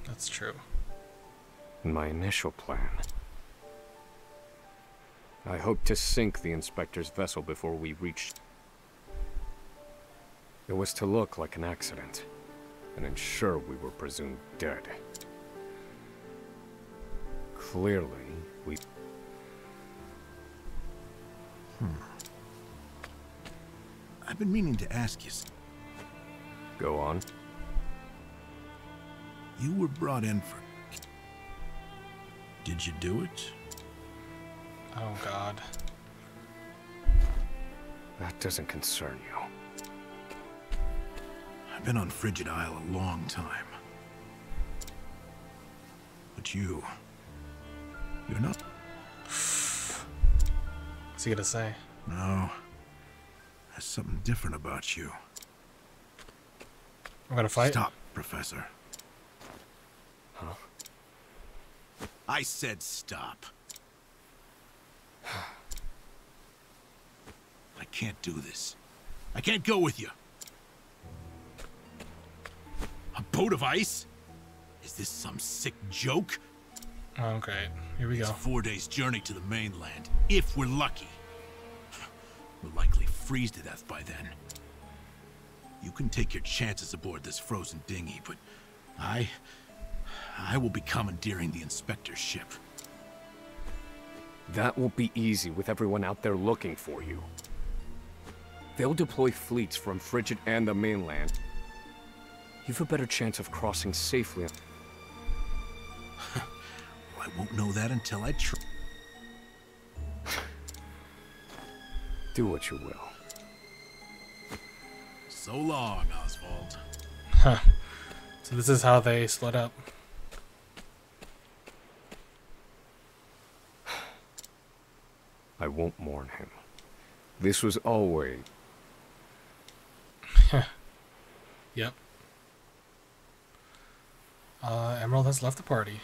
S1: That's true.
S2: In my initial plan, I hoped to sink the Inspector's vessel before we reached. It was to look like an accident, and ensure we were presumed dead. Clearly, we...
S7: I've been meaning to ask you.
S2: Go on.
S7: You were brought in for... Did you do it?
S1: Oh, God.
S2: That doesn't concern you.
S7: I've been on Frigid Isle a long time. But you're not...
S1: What's he gonna say?
S7: No. There's something different about you.
S1: We're gonna fight?
S7: Stop, Professor.
S2: Huh?
S7: I said stop. I can't do this. I can't go with you. A boat of ice? Is this some sick joke?
S1: Okay, here we go.
S7: It's 4 days' journey to the mainland, if we're lucky. We'll likely freeze to death by then. You can take your chances aboard this frozen dinghy, but I will be commandeering the Inspector's ship.
S2: That won't be easy with everyone out there looking for you. They'll deploy fleets from Frigid and the mainland. You've a better chance of crossing safely.
S7: Well, I won't know that until I try.
S2: Do what you will.
S7: So long, Osvald.
S1: Huh. So this is how they split up.
S2: I won't mourn him. This was always...
S1: Yep. Emerald has left the party.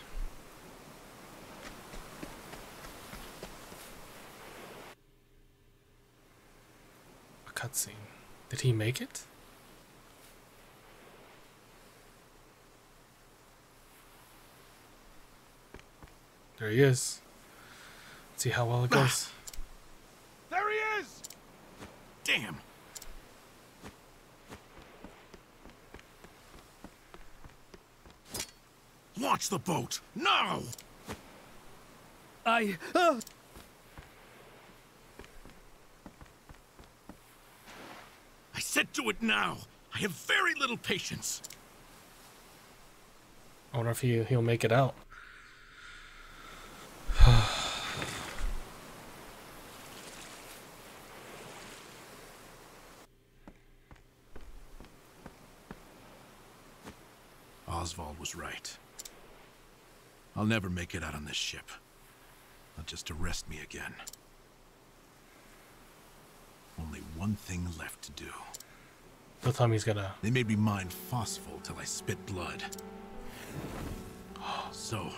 S1: A cutscene. Did he make it? There he is. Let's see how well it goes.
S10: There he is!
S7: Damn! Launch the boat! Now!
S13: I
S7: said do it now! I have very little patience!
S1: I wonder if he'll make it out.
S7: Osvald was right. I'll never make it out on this ship. Not just to rest me again. Only one thing left to do.
S1: They'll tell me he's gonna...
S7: They made me mine phosphol till I spit blood. So,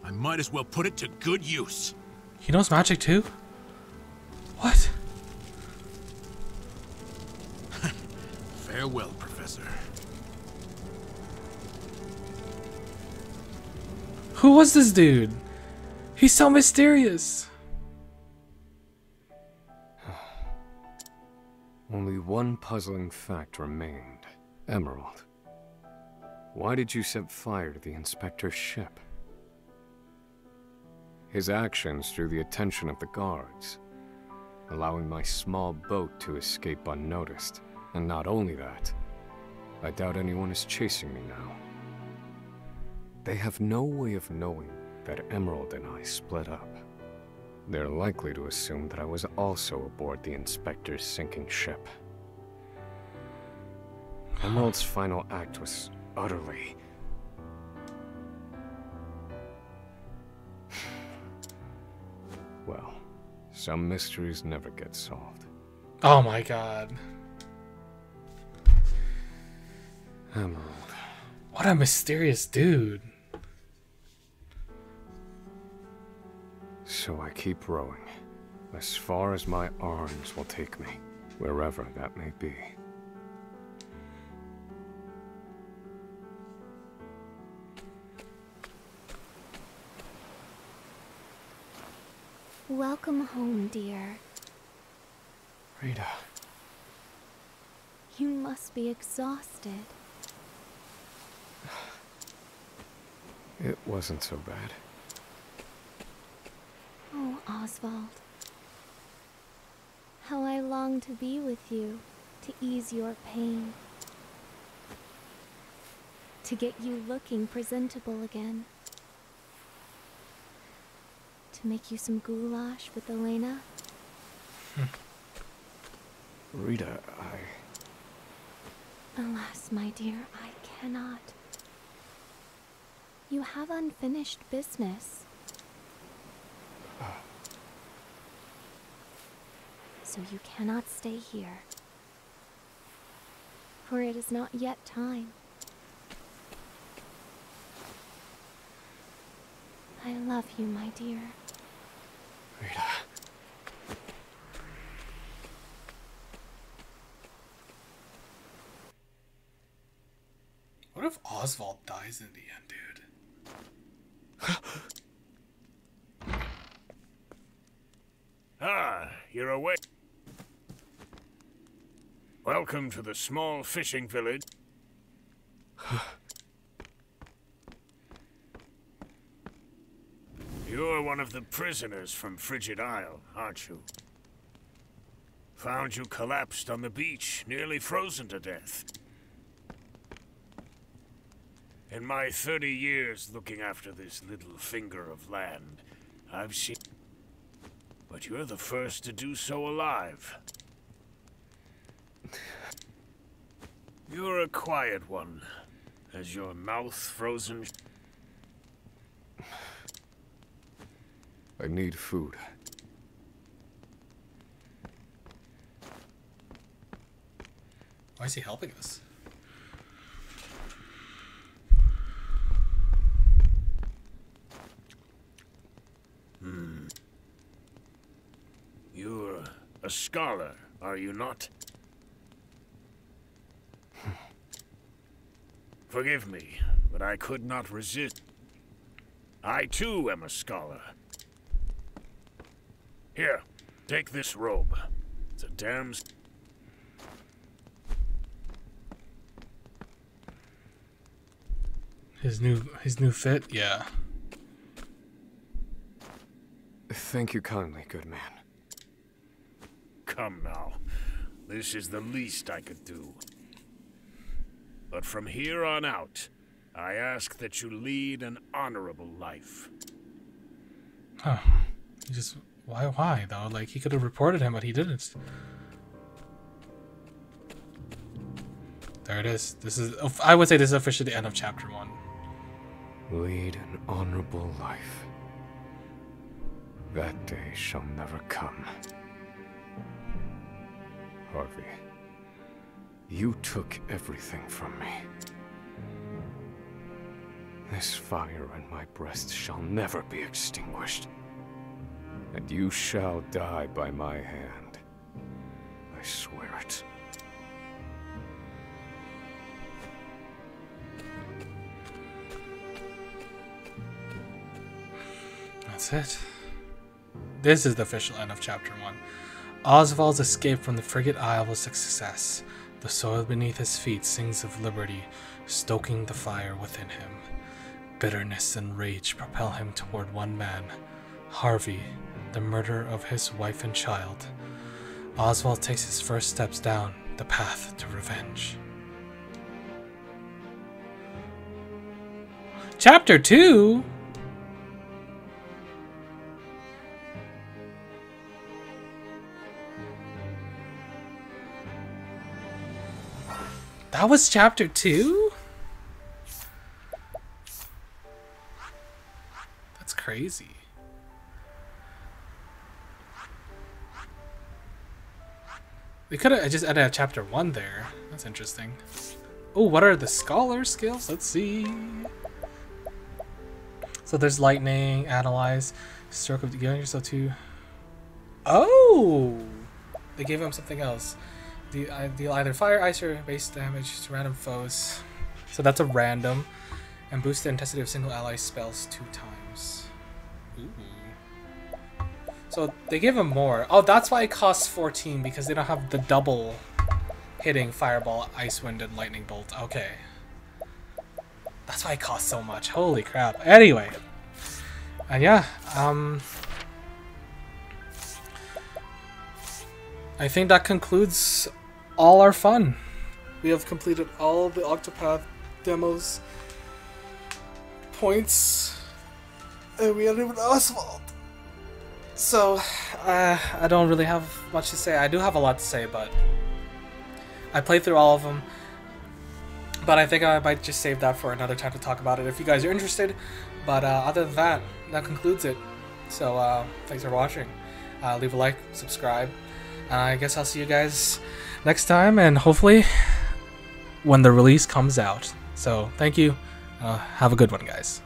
S7: I might as well put it to good use.
S1: He knows magic too? What?
S7: Farewell, Professor.
S1: Who was this dude? He's so mysterious.
S2: Only one puzzling fact remained. Emerald. Why did you set fire to the Inspector's ship? His actions drew the attention of the guards, allowing my small boat to escape unnoticed. And not only that, I doubt anyone is chasing me now. They have no way of knowing that Emerald and I split up. They're likely to assume that I was also aboard the Inspector's sinking ship. Emerald's final act was utterly... Well, some mysteries never get solved.
S1: Oh my god.
S2: Emerald.
S1: What a mysterious dude.
S2: So I keep rowing, as far as my arms will take me, wherever that may be.
S14: Welcome home, dear.
S2: Rita.
S14: You must be exhausted.
S2: It wasn't so bad.
S14: Oh, Osvald. How I long to be with you, to ease your pain. To get you looking presentable again. To make you some goulash with Elena.
S2: Rita,
S14: Alas, my dear, I cannot. You have unfinished business. So you cannot stay here. For it is not yet time. I love you, my dear.
S2: Rita.
S1: What if Osvald dies in the end, dude?
S15: Ah, you're awake. Welcome to the small fishing village. You're one of the prisoners from Frigid Isle, aren't you? Found you collapsed on the beach, nearly frozen to death. In my 30 years looking after this little finger of land, I've seen... But you're the first to do so alive. You're a quiet one. Has your mouth frozen?
S2: I need food.
S1: Why is he helping us?
S15: You're a scholar, are you not? Forgive me, but I could not resist. I too am a scholar. Here, take this robe. It's a damn...
S1: His new fit, yeah.
S2: Thank you kindly, good man.
S15: Come now. This is the least I could do. But from here on out, I ask that you lead an honorable life.
S1: Huh. He just... Why though? Like, he could have reported him, but he didn't. There it is. This is... I would say this is officially the end of chapter 1.
S2: Lead an honorable life. That day shall never come. Harvey, you took everything from me. This fire in my breast shall never be extinguished. And you shall die by my hand. I swear it.
S1: That's it. This is the official end of chapter 1. Osvald's escape from the Frigid Isle was a success. The soil beneath his feet sings of liberty, stoking the fire within him. Bitterness and rage propel him toward one man, Harvey, the murderer of his wife and child. Osvald takes his first steps down the path to revenge. Chapter 2? That was chapter 2? That's crazy. They could have just added a chapter 1 there. That's interesting. Oh, what are the scholar skills? Let's see. So there's lightning, analyze, stroke of giving yourself to... Oh! They gave him something else. Deal either fire, ice, or base damage to random foes. So that's a random. And boost the intensity of single ally spells 2 times. Ooh. So they give him more. Oh, that's why it costs 14, because they don't have the double hitting Fireball, Ice Wind, and Lightning Bolt. Okay. That's why it costs so much. Holy crap. Anyway. And yeah, I think that concludes all our fun. We have completed all the Octopath demos, points, and we ended with Osvald. So, I don't really have much to say. I do have a lot to say, but I played through all of them. But I think I might just save that for another time to talk about it if you guys are interested. But other than that, that concludes it. So thanks for watching. Leave a like, subscribe. I guess I'll see you guys next time, and hopefully when the release comes out. So thank you. Have a good one, guys.